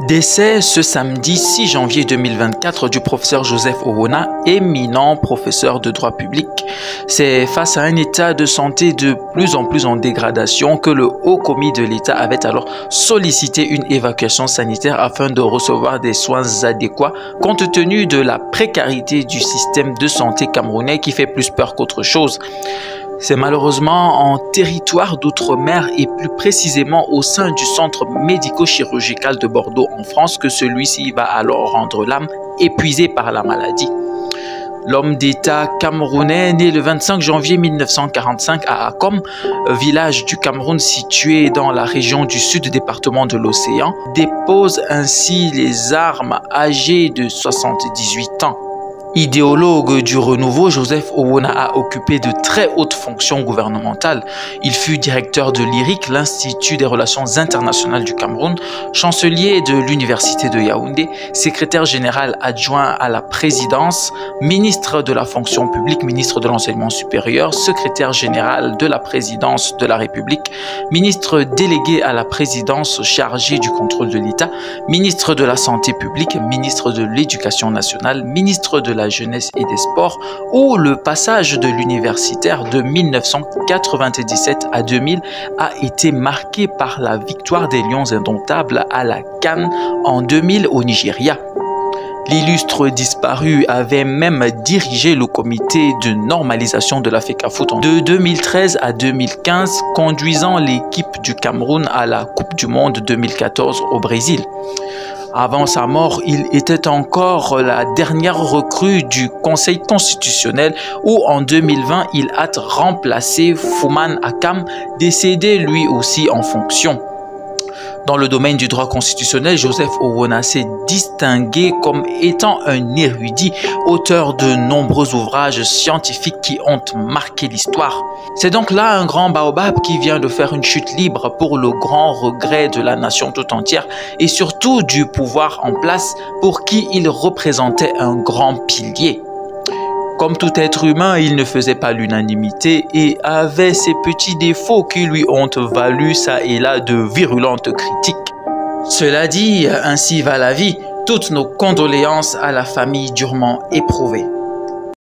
Décès ce samedi 6 janvier 2024 du professeur Joseph Owona, éminent professeur de droit public. C'est face à un état de santé de plus en plus en dégradation que le haut commis de l'État avait alors sollicité une évacuation sanitaire afin de recevoir des soins adéquats compte tenu de la précarité du système de santé camerounais qui fait plus peur qu'autre chose. C'est malheureusement en territoire d'outre-mer et plus précisément au sein du centre médico-chirurgical de Bordeaux en France que celui-ci va alors rendre l'âme épuisé par la maladie. L'homme d'État camerounais, né le 25 janvier 1945 à Akom, village du Cameroun situé dans la région du sud département de l'Océan, dépose ainsi les armes âgé de 78 ans. Idéologue du renouveau, Joseph Owona a occupé de très hautes fonctions gouvernementales. Il fut directeur de l'IRIC, l'Institut des Relations Internationales du Cameroun, chancelier de l'Université de Yaoundé, secrétaire général adjoint à la présidence, ministre de la fonction publique, ministre de l'enseignement supérieur, secrétaire général de la présidence de la République, ministre délégué à la présidence chargé du contrôle de l'État, ministre de la santé publique, ministre de l'éducation nationale, ministre de la jeunesse et des sports, où le passage de l'universitaire de 1997 à 2000 a été marqué par la victoire des Lions indomptables à la CAN en 2000 au Nigeria. L'illustre disparu avait même dirigé le comité de normalisation de la FECAFOOT de 2013 à 2015, conduisant l'équipe du Cameroun à la Coupe du Monde 2014 au Brésil. Avant sa mort, il était encore la dernière recrue du Conseil constitutionnel où en 2020, il a remplacé Fouman Akam, décédé lui aussi en fonction. Dans le domaine du droit constitutionnel, Joseph Owona s'est distingué comme étant un érudit, auteur de nombreux ouvrages scientifiques qui ont marqué l'histoire. C'est donc là un grand baobab qui vient de faire une chute libre pour le grand regret de la nation tout entière et surtout du pouvoir en place pour qui il représentait un grand pilier. Comme tout être humain, il ne faisait pas l'unanimité et avait ses petits défauts qui lui ont valu ça et là de virulentes critiques. Cela dit, ainsi va la vie. Toutes nos condoléances à la famille durement éprouvée.